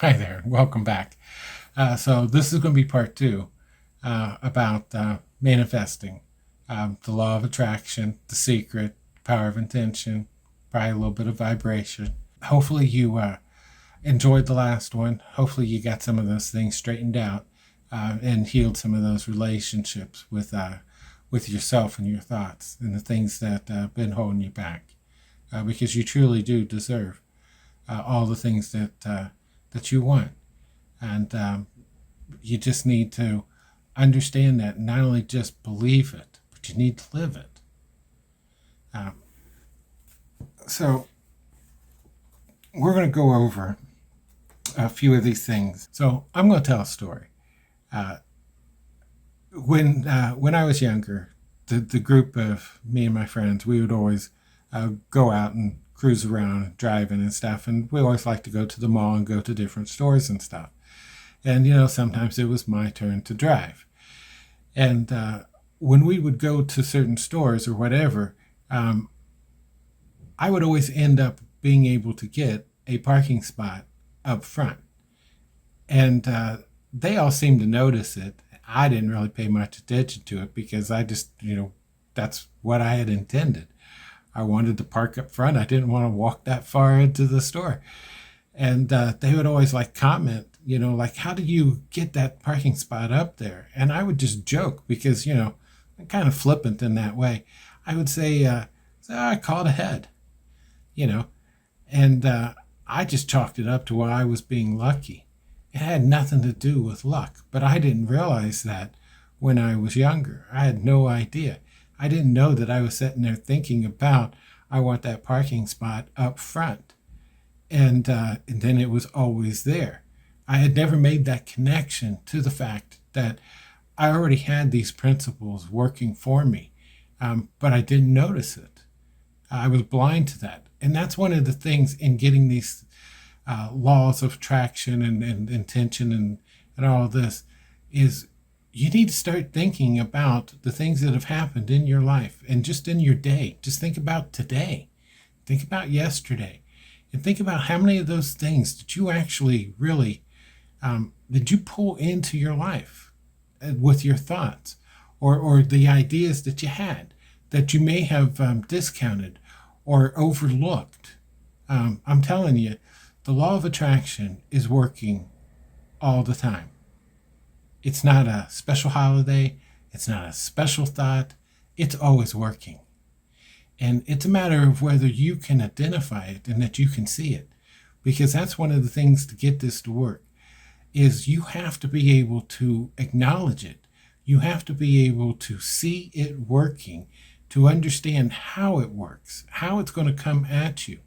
Hi there, welcome back. So this is going to be part two about manifesting, the law of attraction, the secret, power of intention, probably a little bit of vibration. Hopefully you enjoyed the last one. Hopefully you got some of those things straightened out and healed some of those relationships with yourself and your thoughts and the things that have been holding you back, because you truly do deserve all the things that you want. And you just need to understand that and not only just believe it, but you need to live it. Um, so we're going to go over a few of these things. So I'm going to tell a story. Uh, when I was younger, the group of me and my friends, we would always go out and cruise around, driving and stuff, and we always like to go to the mall and go to different stores and stuff. And sometimes it was my turn to drive. And when we would go to certain stores or whatever, I would always end up being able to get a parking spot up front. And they all seemed to notice it. I didn't really pay much attention to it because I just, that's what I had intended. I wanted to park up front. I didn't want to walk that far into the store. And they would always comment, like, how do you get that parking spot up there? And I would just joke because, I'm kind of flippant in that way. I would say, I called ahead, and I just chalked it up to where I was being lucky. It had nothing to do with luck, but I didn't realize that when I was younger. I had no idea. I didn't know that I was sitting there thinking about, I want that parking spot up front. And then it was always there. I had never made that connection to the fact that I already had these principles working for me, but I didn't notice it. I was blind to that. And that's one of the things in getting these laws of attraction and intention and all of this is you need to start thinking about the things that have happened in your life and just in your day. Just think about today. Think about yesterday. And think about how many of those things did you actually really, did you pull into your life with your thoughts or the ideas that you had that you may have discounted or overlooked. I'm telling you, the law of attraction is working all the time. It's not a special holiday. It's not a special thought. It's always working. And it's a matter of whether you can identify it and that you can see it. Because that's one of the things to get this to work is you have to be able to acknowledge it. You have to be able to see it working, to understand how it works, how it's going to come at you.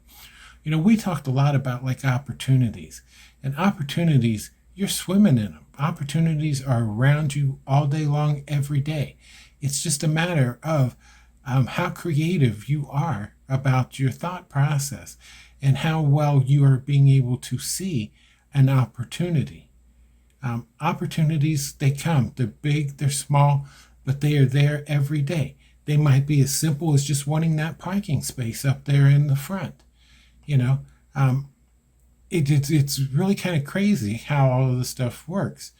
We talked a lot about like opportunities, and opportunities, you're swimming in them. Opportunities are around you all day long, every day. It's just a matter of how creative you are about your thought process and how well you are being able to see an opportunity. Opportunities, they come. They're big, they're small, but they are there every day. They might be as simple as just wanting that parking space up there in the front. It's really kind of crazy how all of this stuff works.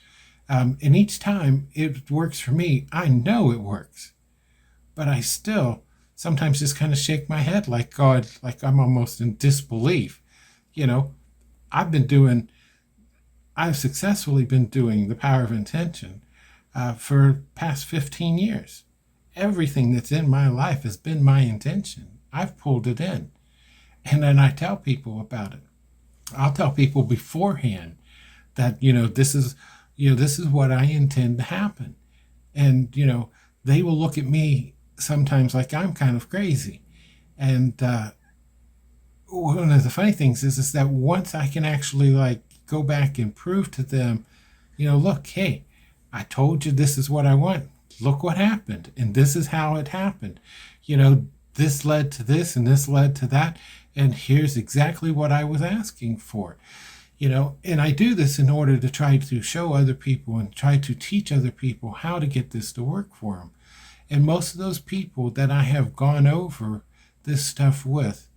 And each time it works for me, I know it works. But I still sometimes just kind of shake my head like God, like I'm almost in disbelief. I've successfully been doing the power of intention for past 15 years. Everything that's in my life has been my intention. I've pulled it in. And then I tell people about it. I'll tell people beforehand that, this is what I intend to happen. And, they will look at me sometimes like I'm kind of crazy. And one of the funny things is that once I can actually like go back and prove to them, look, hey, I told you this is what I want. Look what happened. And this is how it happened. This led to this and this led to that. And here's exactly what I was asking for. And I do this in order to try to show other people and try to teach other people how to get this to work for them. And most of those people that I have gone over this stuff with,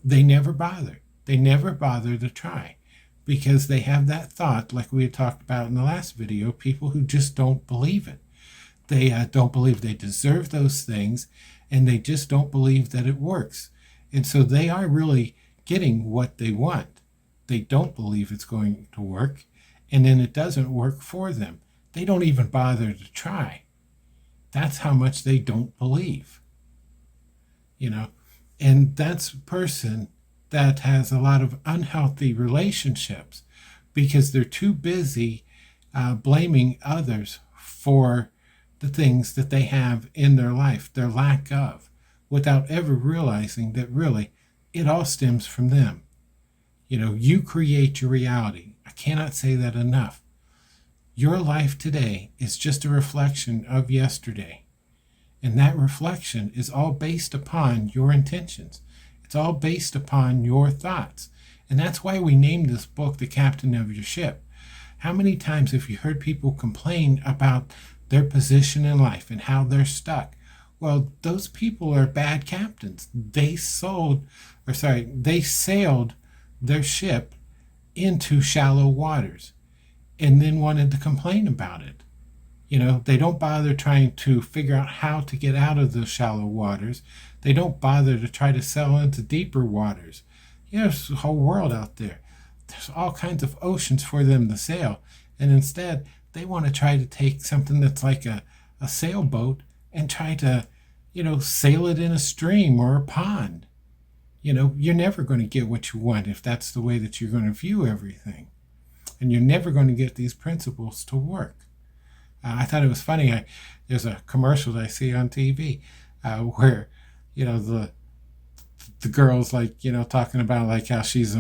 they never bother. They never bother to try. because they have that thought, like we had talked about in the last video, people who just don't believe it. They don't believe they deserve those things, and they just don't believe that it works. And so they are really getting what they want. They don't believe it's going to work, and then it doesn't work for them. They don't even bother to try. That's how much they don't believe. And that's a person that has a lot of unhealthy relationships because they're too busy blaming others for the things that they have in their life, their lack of, without ever realizing that really it all stems from them. You create your reality. I cannot say that enough. Your life today is just a reflection of yesterday. And that reflection is all based upon your intentions. It's all based upon your thoughts. And that's why we named this book The Captain of Your Ship. How many times have you heard people complain about their position in life and how they're stuck? Well, those people are bad captains. They sailed their ship into shallow waters and then wanted to complain about it. They don't bother trying to figure out how to get out of those shallow waters. They don't bother to try to sail into deeper waters. There's a whole world out there. There's all kinds of oceans for them to sail. And instead, they want to try to take something that's like a sailboat and try to, sail it in a stream or a pond. You're never going to get what you want if that's the way that you're going to view everything. And you're never going to get these principles to work. I thought it was funny. There's a commercial that I see on TV where, the girl's like, talking about like how she's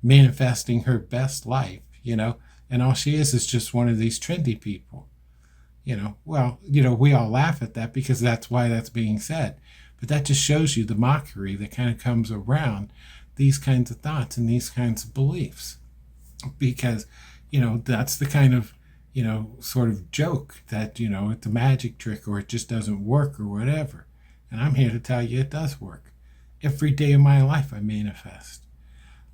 manifesting her best life, and all she is just one of these trendy people. We all laugh at that because that's why that's being said. But that just shows you the mockery that kind of comes around these kinds of thoughts and these kinds of beliefs. Because, that's the kind of sort of joke that, it's a magic trick or it just doesn't work or whatever. And I'm here to tell you it does work. Every day of my life I manifest.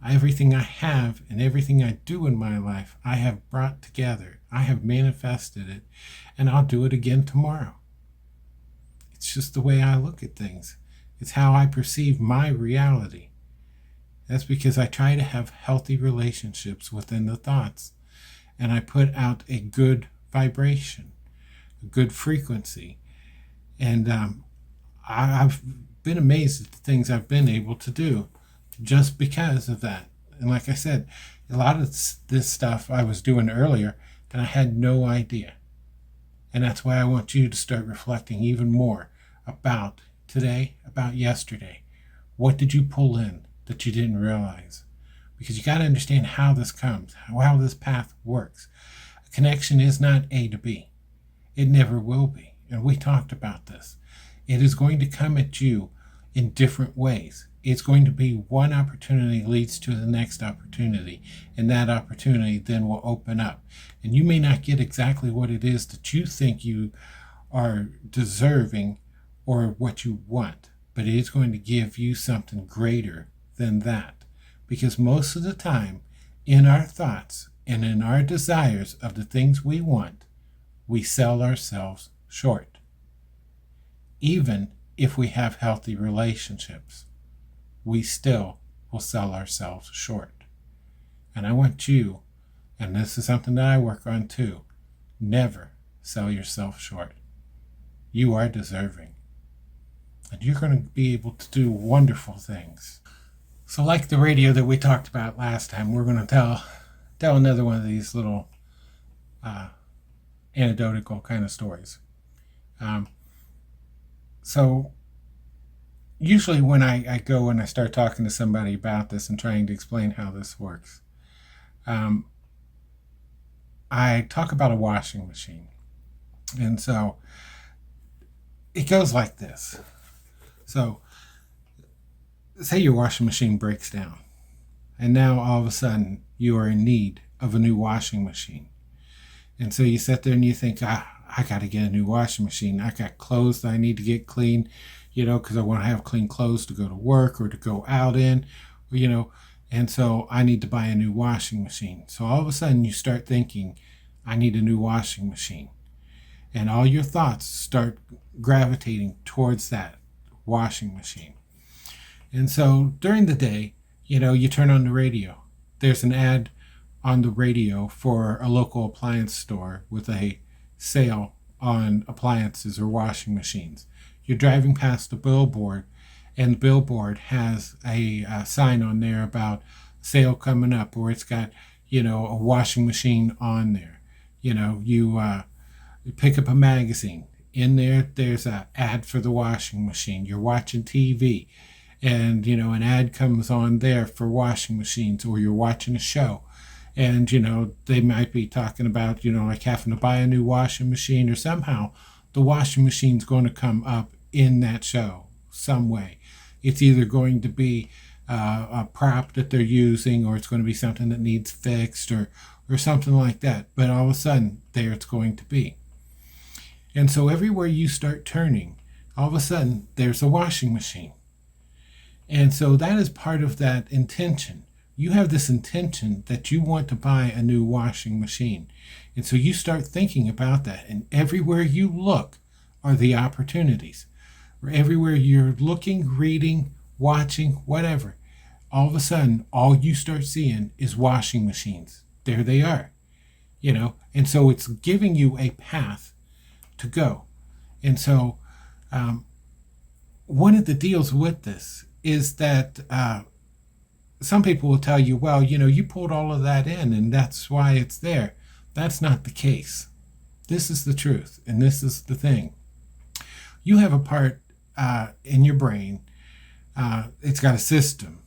Everything I have and everything I do in my life, I have brought together. I have manifested it, and I'll do it again tomorrow. It's just the way I look at things. It's how I perceive my reality. That's because I try to have healthy relationships within the thoughts. And I put out a good vibration, a good frequency. And I've been amazed at the things I've been able to do just because of that. And like I said, a lot of this stuff I was doing earlier and I had no idea. And that's why I want you to start reflecting even more about today, about yesterday. What did you pull in that you didn't realize? Because you got to understand how this comes, how this path works. A connection is not A to B. It never will be. And we talked about this. It is going to come at you in different ways. It's going to be one opportunity leads to the next opportunity, and that opportunity then will open up. And you may not get exactly what it is that you think you are deserving or what you want, but it is going to give you something greater than that. Because most of the time, in our thoughts and in our desires of the things we want, we sell ourselves short. Even if we have healthy relationships, we still will sell ourselves short. And I want you, and this is something that I work on too, never sell yourself short. You are deserving. And you're going to be able to do wonderful things. So like the radio that we talked about last time, we're going to tell another one of these little anecdotal kind of stories. So usually when I go and I start talking to somebody about this and trying to explain how this works, I talk about a washing machine. And so it goes like this. So say your washing machine breaks down, and now all of a sudden you are in need of a new washing machine. And so you sit there and you think, I got to get a new washing machine. I got clothes that I need to get clean, because I want to have clean clothes to go to work or to go out in, And so I need to buy a new washing machine. So all of a sudden you start thinking, I need a new washing machine. And all your thoughts start gravitating towards that washing machine. And so during the day, you turn on the radio. There's an ad on the radio for a local appliance store with a sale on appliances or washing machines. You're driving past a billboard, and the billboard has a sign on there about sale coming up, or it's got, a washing machine on there. You pick up a magazine. In there, there's an ad for the washing machine. You're watching TV, and an ad comes on there for washing machines, or you're watching a show, and they might be talking about like having to buy a new washing machine, or somehow the washing machine's going to come up in that show some way. It's either going to be a prop that they're using, or it's going to be something that needs fixed, or something like that. But all of a sudden, there it's going to be. And so everywhere you start turning, all of a sudden, there's a washing machine. And so that is part of that intention. You have this intention that you want to buy a new washing machine. And so you start thinking about that. And everywhere you look are the opportunities. Or everywhere you're looking, reading, watching, whatever, all of a sudden, all you start seeing is washing machines. There they are. And so it's giving you a path to go. And so one of the deals with this is that some people will tell you, well, you pulled all of that in and that's why it's there. That's not the case. This is the truth, and this is the thing. You have a part in your brain. It's got a system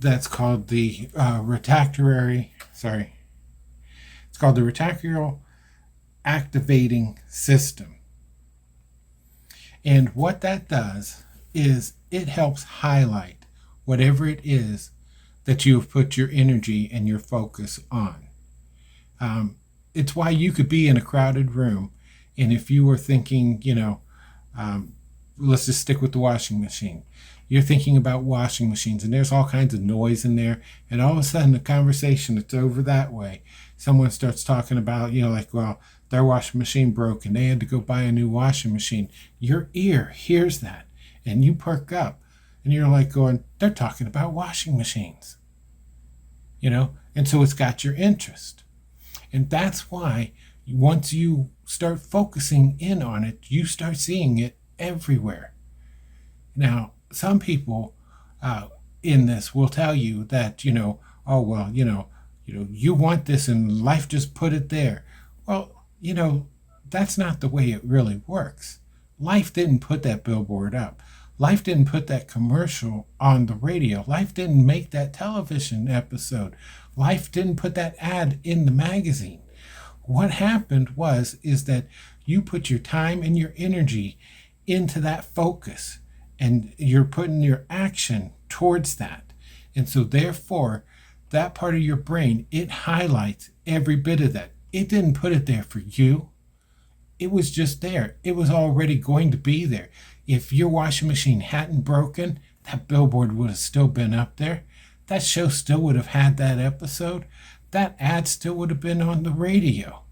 that's called the retactory. It's called the retactorial activating system. And what that does is it helps highlight whatever it is that you have put your energy and your focus on. It's why you could be in a crowded room, and if you were thinking, let's just stick with the washing machine. You're thinking about washing machines, and there's all kinds of noise in there, and all of a sudden the conversation that's over that way, someone starts talking about, well, their washing machine broke and they had to go buy a new washing machine. Your ear hears that, and you perk up, and you're like going, they're talking about washing machines. And so it's got your interest. And that's why once you start focusing in on it, you start seeing it everywhere. Now, some people in this will tell you that, oh, well, you want this and life just put it there. Well, that's not the way it really works. Life didn't put that billboard up. Life didn't put that commercial on the radio. Life didn't make that television episode. Life didn't put that ad in the magazine. What happened is that you put your time and your energy into that focus, and you're putting your action towards that. And so therefore, that part of your brain, it highlights every bit of that. It didn't put it there for you. It was just there. It was already going to be there. If your washing machine hadn't broken, that billboard would have still been up there. That show still would have had that episode. That ad still would have been on the radio.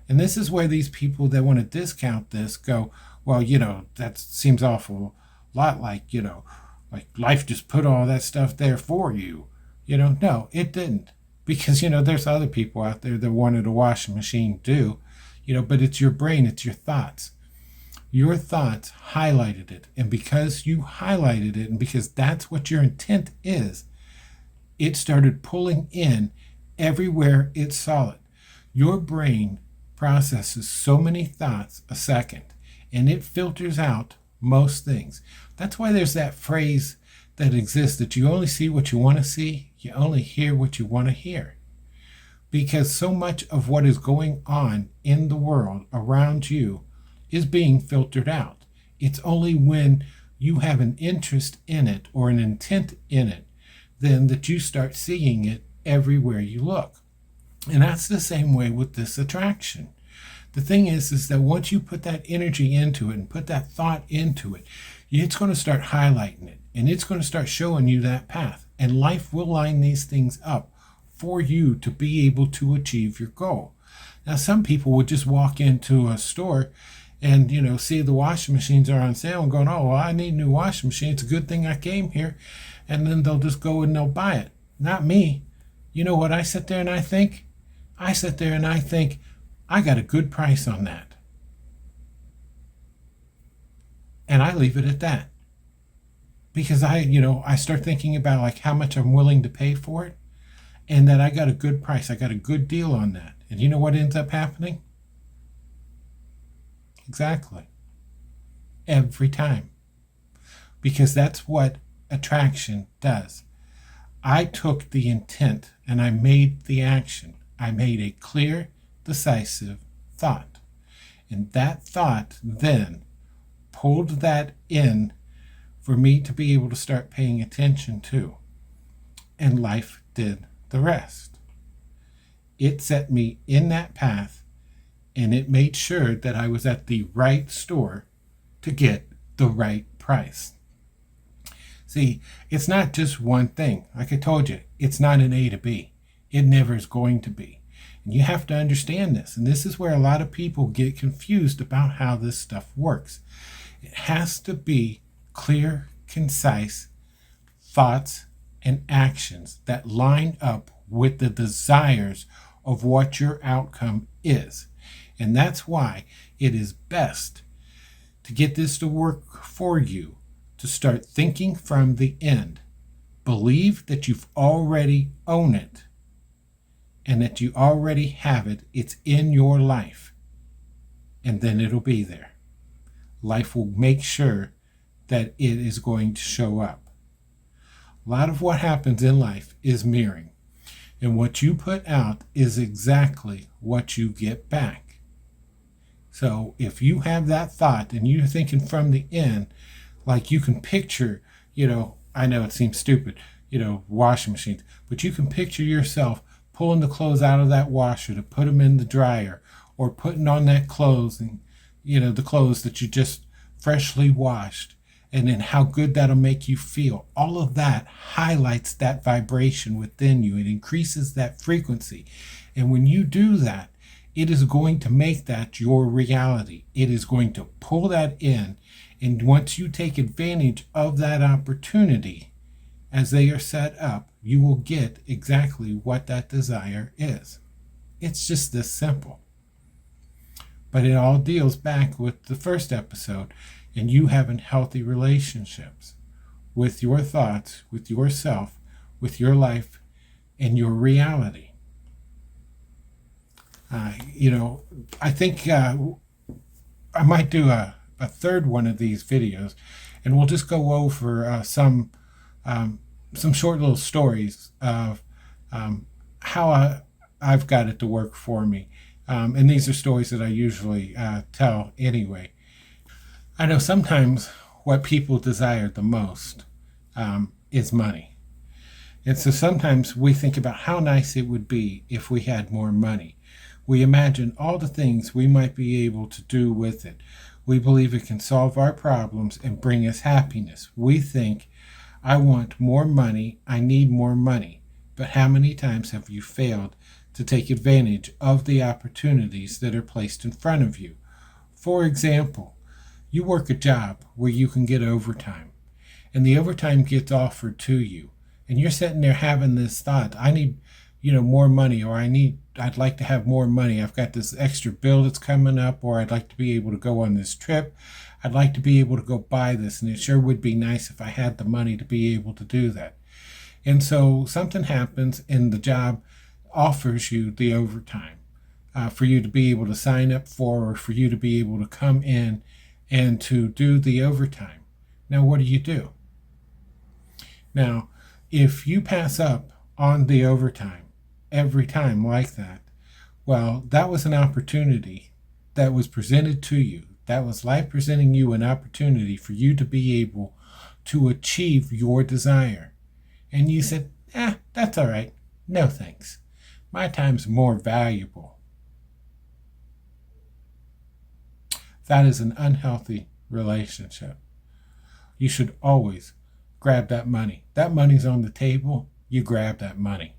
And this is where these people that want to discount this go, well, that seems awful lot like, like life just put all that stuff there for you. No, it didn't. Because, there's other people out there that wanted a washing machine too, but it's your brain, it's your thoughts. Your thoughts highlighted it. And because you highlighted it, and because that's what your intent is, it started pulling in everywhere it saw it. Your brain processes so many thoughts a second, and it filters out most things. That's why there's that phrase that exists that you only see what you want to see, you only hear what you want to hear. Because so much of what is going on in the world around you is being filtered out. It's only when you have an interest in it or an intent in it then that you start seeing it everywhere you look. And that's the same way with this attraction. The thing is that once you put that energy into it and put that thought into it, it's going to start highlighting it. and it's going to start showing you that path. And life will line these things up for you to be able to achieve your goal. Now, some people would just walk into a store and, see the washing machines are on sale and going, oh, well, I need a new washing machine. It's a good thing I came here. And then they'll just go and they'll buy it. Not me. You know what I sit there and I think? I sit there and I think, I got a good price on that. And I leave it at that. Because I start thinking about like how much I'm willing to pay for it, and that I got a good price. I got a good deal on that. And you know what ends up happening? Exactly. Every time. Because that's what attraction does. I took the intent and I made the action. I made a clear, decisive thought. And that thought then pulled that in for me to be able to start paying attention to. And life did the rest. It set me in that path, and it made sure that I was at the right store to get the right price. See, it's not just one thing. Like I told you, it's not an A to B. It never is going to be. And you have to understand this. And this is where a lot of people get confused about how this stuff works. It has to be clear, concise thoughts and actions that line up with the desires of what your outcome is. And that's why it is best to get this to work for you, to start thinking from the end. Believe that you've already owned it and that you already have it. It's in your life. And then it'll be there. Life will make sure that it is going to show up. A lot of what happens in life is mirroring. And what you put out is exactly what you get back. So if you have that thought and you're thinking from the end, like you can picture, I know it seems stupid, washing machines, but you can picture yourself pulling the clothes out of that washer to put them in the dryer, or putting on that clothes and, the clothes that you just freshly washed, and then how good that'll make you feel. All of that highlights that vibration within you. It increases that frequency. And when you do that, it is going to make that your reality. It is going to pull that in. And once you take advantage of that opportunity, as they are set up, you will get exactly what that desire is. It's just this simple. But it all deals back with the first episode, and you having healthy relationships with your thoughts, with yourself, with your life, and your reality. I think I might do a third one of these videos, and we'll just go over some short little stories of how I've got it to work for me. And these are stories that I usually tell anyway. I know sometimes what people desire the most is money. And so sometimes we think about how nice it would be if we had more money. We imagine all the things we might be able to do with it. We believe it can solve our problems and bring us happiness. We think, I want more money, I need more money. But how many times have you failed to take advantage of the opportunities that are placed in front of you? For example, you work a job where you can get overtime, and the overtime gets offered to you, and you're sitting there having this thought, I need, more money, or I'd like to have more money. I've got this extra bill that's coming up, or I'd like to be able to go on this trip. I'd like to be able to go buy this, and it sure would be nice if I had the money to be able to do that. And so something happens, and the job offers you the overtime for you to be able to sign up for, or for you to be able to come in and to do the overtime. Now, what do? Now, if you pass up on the overtime every time like that, well, that was an opportunity that was presented to you. That was life presenting you an opportunity for you to be able to achieve your desire. And you said, that's all right. No thanks. My time's more valuable. That is an unhealthy relationship. You should always grab that money. That money's on the table. You grab that money.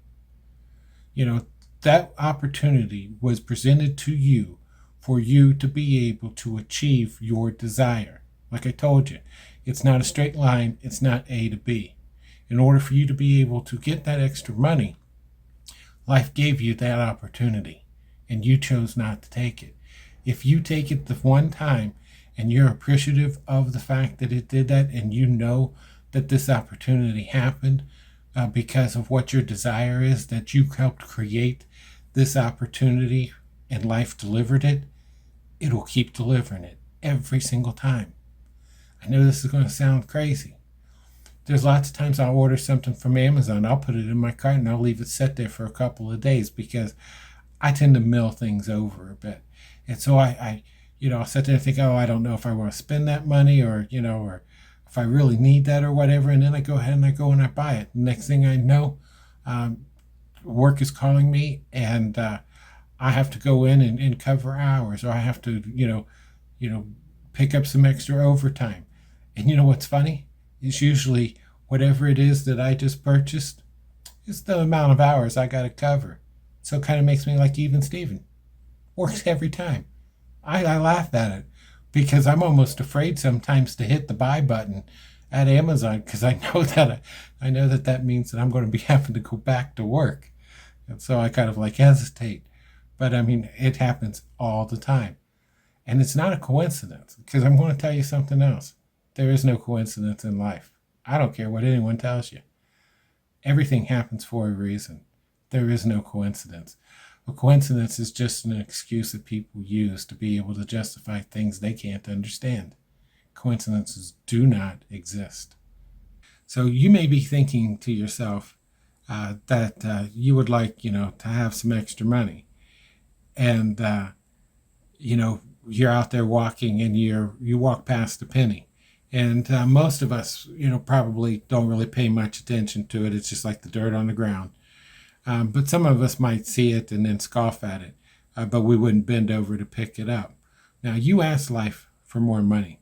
That opportunity was presented to you for you to be able to achieve your desire. Like I told you, it's not a straight line. It's not A to B. In order for you to be able to get that extra money, life gave you that opportunity and you chose not to take it. If you take it the one time and you're appreciative of the fact that it did that, and you know that this opportunity happened because of what your desire is, that you helped create this opportunity and life delivered it, it'll keep delivering it every single time. I know this is going to sound crazy. There's lots of times I'll order something from Amazon, I'll put it in my cart and I'll leave it set there for a couple of days because I tend to mill things over a bit. And so I'll sit there and think, oh, I don't know if I want to spend that money or if I really need that or whatever. And then I go ahead and I buy it. Next thing I know, work is calling me and I have to go in and cover hours, or I have to, pick up some extra overtime. And you know what's funny? It's usually whatever it is that I just purchased is the amount of hours I got to cover. So it kind of makes me like even Steven. Works every time. I laugh at it because I'm almost afraid sometimes to hit the buy button at Amazon because I know that means that I'm going to be having to go back to work. And so I kind of like hesitate. But I mean, it happens all the time. And it's not a coincidence because I'm going to tell you something else. There is no coincidence in life. I don't care what anyone tells you. Everything happens for a reason. There is no coincidence. A coincidence is just an excuse that people use to be able to justify things they can't understand. Coincidences do not exist. So you may be thinking to yourself that you would like, to have some extra money. And, you're out there walking and you walk past a penny. And most of us, probably don't really pay much attention to it. It's just like the dirt on the ground. But some of us might see it and then scoff at it, but we wouldn't bend over to pick it up. Now, you asked life for more money,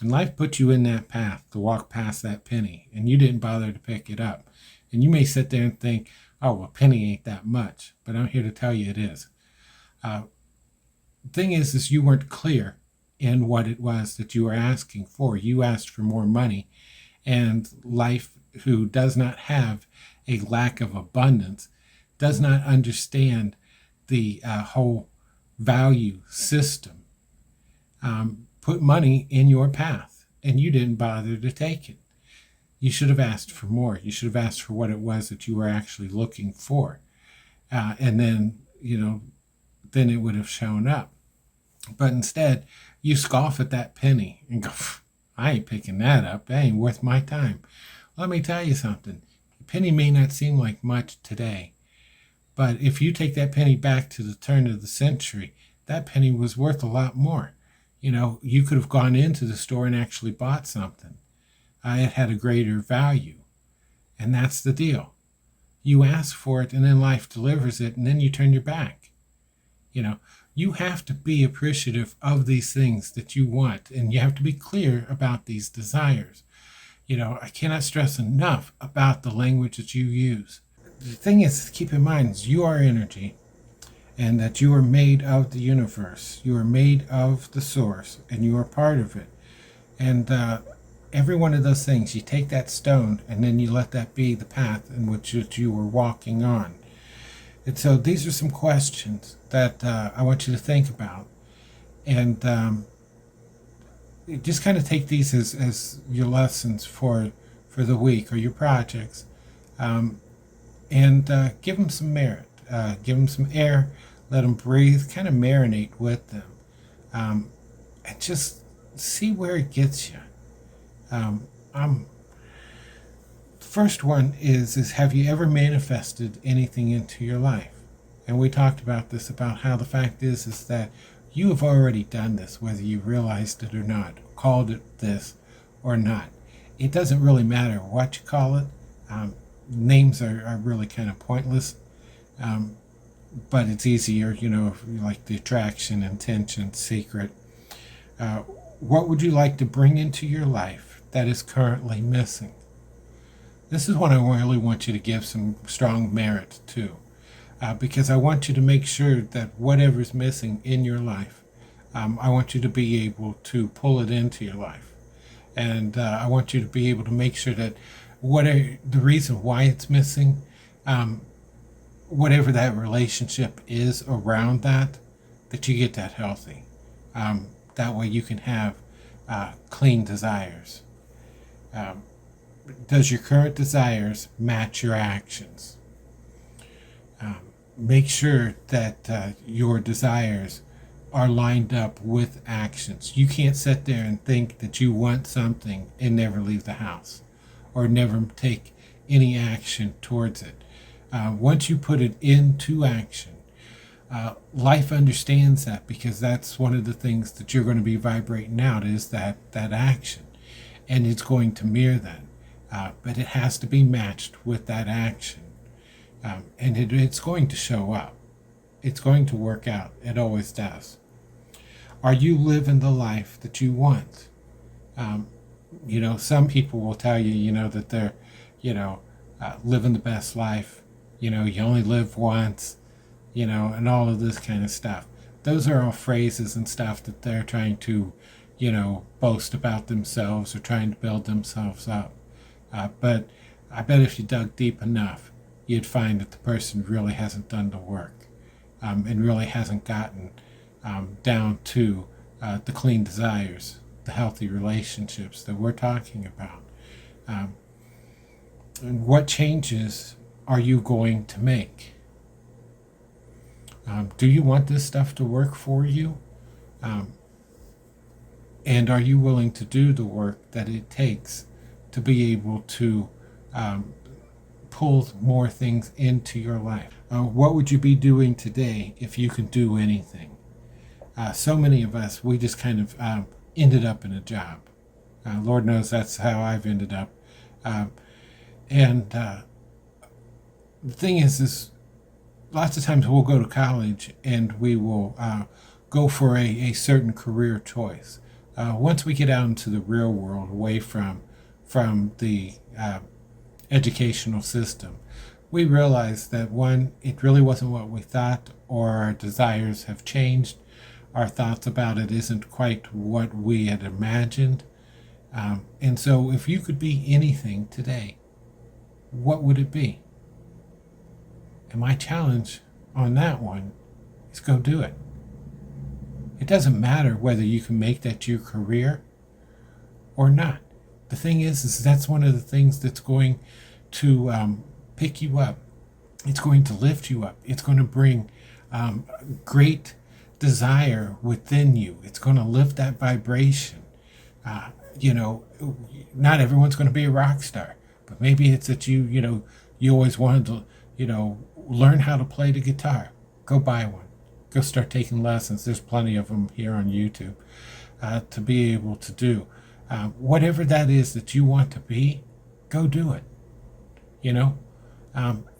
and life put you in that path to walk past that penny, and you didn't bother to pick it up. And you may sit there and think, oh, well, a penny ain't that much, but I'm here to tell you it is. The thing is you weren't clear in what it was that you were asking for. You asked for more money, and life, who does not have a lack of abundance, does not understand the whole value system, put money in your path, and you didn't bother to take it. You should have asked for more. You should have asked for what it was that you were actually looking for. And then, then it would have shown up. But instead, you scoff at that penny and go, I ain't picking that up. That ain't worth my time. Let me tell you something. A penny may not seem like much today, but if you take that penny back to the turn of the century, that penny was worth a lot more. You could have gone into the store and actually bought something. It had a greater value. And that's the deal. You ask for it and then life delivers it and then you turn your back. You have to be appreciative of these things that you want, and you have to be clear about these desires. I cannot stress enough about the language that you use. The thing is, keep in mind, is you are energy, and that you are made of the universe. You are made of the source, and you are part of it. And every one of those things, you take that stone, and then you let that be the path in which you were walking on. And so these are some questions that I want you to think about. And just kind of take these as your lessons for the week or your projects. And give them some merit. Give them some air. Let them breathe. Kind of marinate with them. And just see where it gets you. First one is have you ever manifested anything into your life? And we talked about this, about how the fact is that you have already done this, whether you realized it or not, called it this or not. It doesn't really matter what you call it. Names are really kind of pointless, but it's easier, like the attraction, intention, secret. What would you like to bring into your life that is currently missing? This is what I really want you to give some strong merit to, because I want you to make sure that whatever's missing in your life, I want you to be able to pull it into your life. And I want you to be able to make sure that whatever the reason why it's missing, um, whatever that relationship is around that, that you get that healthy. That way you can have clean desires. Um, does your current desires match your actions? Um, Make sure that your desires are lined up with actions. You can't sit there and think that you want something and never leave the house or never take any action towards it. Once you put it into action, life understands that, because that's one of the things that you're going to be vibrating out is that action, and it's going to mirror that. But it has to be matched with that action, and it's going to show up. It's going to work out. It always does. Are you living the life that you want? Some people will tell you, that they're, living the best life. You only live once, and all of this kind of stuff. Those are all phrases and stuff that they're trying to, boast about themselves or trying to build themselves up. But I bet if you dug deep enough, you'd find that the person really hasn't done the work, and really hasn't gotten down to the clean desires, the healthy relationships that we're talking about. And what changes are you going to make? Do you want this stuff to work for you? And are you willing to do the work that it takes to be able to pull more things into your life? What would you be doing today if you could do anything? So many of us, we just kind of ended up in a job. Lord knows that's how I've ended up. And the thing is lots of times we'll go to college and we will go for a certain career choice. Once we get out into the real world, away from the educational system, we realize that one, it really wasn't what we thought, or our desires have changed. Our thoughts about it isn't quite what we had imagined. And so if you could be anything today, what would it be? And my challenge on that one is go do it. It doesn't matter whether you can make that your career or not. The thing is that's one of the things that's going to pick you up. It's going to lift you up. It's going to bring great desire within you. It's going to lift that vibration. Not everyone's going to be a rock star, but maybe it's that you always wanted to, learn how to play the guitar. Go buy one. Go start taking lessons. There's plenty of them here on YouTube to be able to do. Whatever that is that you want to be, go do it.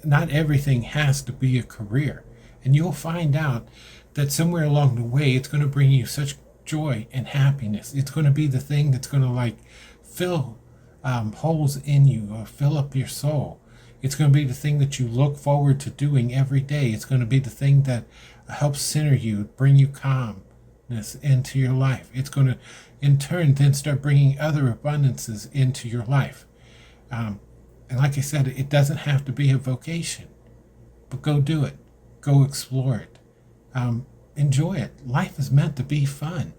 Not everything has to be a career. And you'll find out that somewhere along the way, it's going to bring you such joy and happiness. It's going to be the thing that's going to fill holes in you or fill up your soul. It's going to be the thing that you look forward to doing every day. It's going to be the thing that helps center you, bring you calmness into your life. It's going to, in turn, then start bringing other abundances into your life. And like I said, it doesn't have to be a vocation, but go do it. Go explore it. Enjoy it. Life is meant to be fun.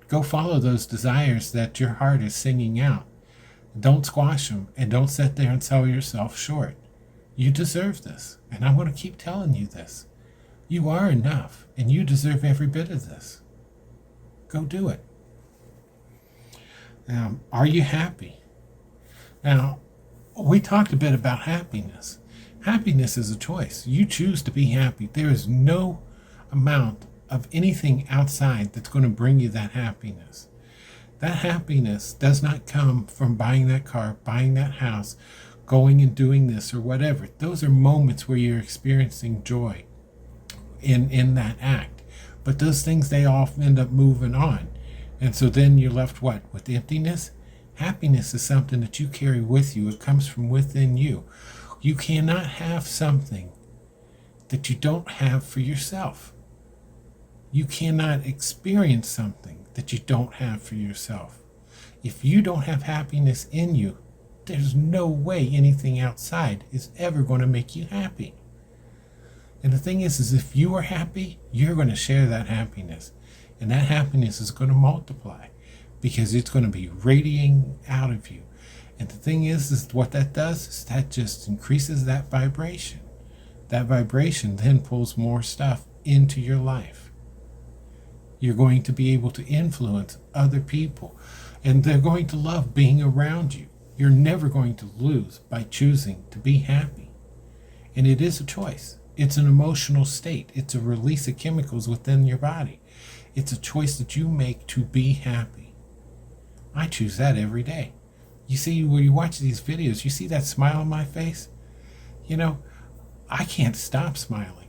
Go follow those desires that your heart is singing out. Don't squash them, and don't sit there and sell yourself short. You deserve this, and I'm going to keep telling you this. You are enough, and you deserve every bit of this. Go do it. Are you happy? Now, we talked a bit about happiness. Happiness is a choice. You choose to be happy. There is no amount of anything outside that's going to bring you that happiness. That happiness does not come from buying that car, buying that house, going and doing this or whatever. Those are moments where you're experiencing joy in that act. But those things, they all end up moving on. And so then you're left what? With emptiness? Happiness is something that you carry with you. It comes from within you. You cannot have something that you don't have for yourself. You cannot experience something that you don't have for yourself. If you don't have happiness in you, there's no way anything outside is ever going to make you happy. And the thing is if you are happy, you're going to share that happiness. And that happiness is going to multiply because it's going to be radiating out of you. And the thing is what that does is that just increases that vibration. That vibration then pulls more stuff into your life. You're going to be able to influence other people, and they're going to love being around you. You're never going to lose by choosing to be happy. And it is a choice. It's an emotional state. It's a release of chemicals within your body. It's a choice that you make to be happy. I choose that every day. You see, when you watch these videos, you see that smile on my face? You know, I can't stop smiling.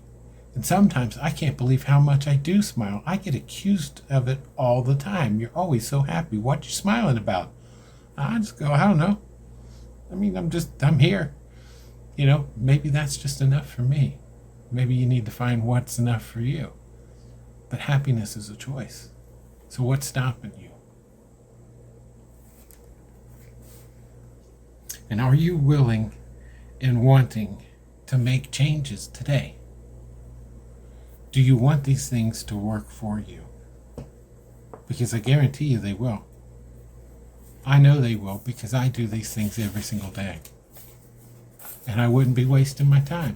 And sometimes I can't believe how much I do smile. I get accused of it all the time. You're always so happy. What you smiling about? I just go, I don't know. I mean, I'm here. You know, maybe that's just enough for me. Maybe you need to find what's enough for you. But happiness is a choice. So what's stopping you? And are you willing and wanting to make changes today? Do you want these things to work for you? Because I guarantee you they will. I know they will because I do these things every single day. And I wouldn't be wasting my time.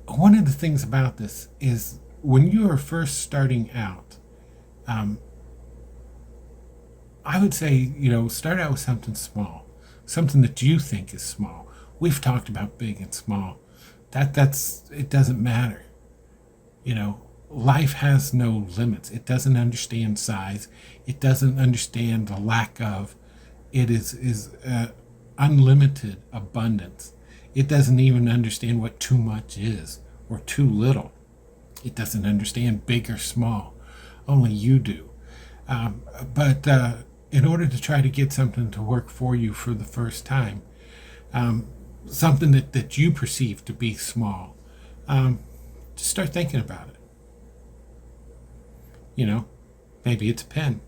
One of the things about this is when you are first starting out, I would say, start out with something small, something that you think is small. We've talked about big and small. It doesn't matter. Life has no limits. It doesn't understand size. It doesn't understand the lack of. It is unlimited abundance. It doesn't even understand what too much is or too little. It doesn't understand big or small. Only you do. But in order to try to get something to work for you for the first time, something that you perceive to be small, just start thinking about it. Maybe it's a pen.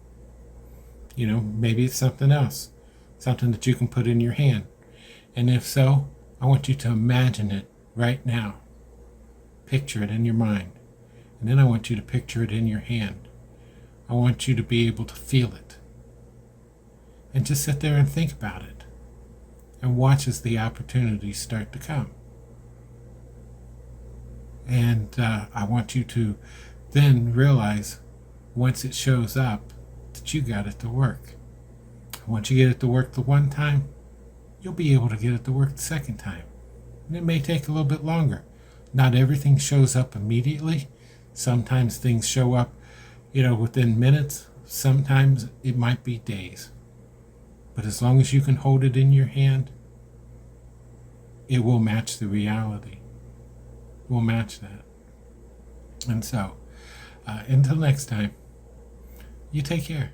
Maybe it's something else. Something that you can put in your hand. And if so, I want you to imagine it right now. Picture it in your mind. And then I want you to picture it in your hand. I want you to be able to feel it. And just sit there and think about it. And watch as the opportunities start to come. And I want you to then realize, once it shows up, that you got it to work. Once you get it to work the one time, you'll be able to get it to work the second time. And it may take a little bit longer. Not everything shows up immediately. Sometimes things show up, within minutes. Sometimes it might be days. But as long as you can hold it in your hand, it will match the reality. It will match that. And so, until next time, you take care.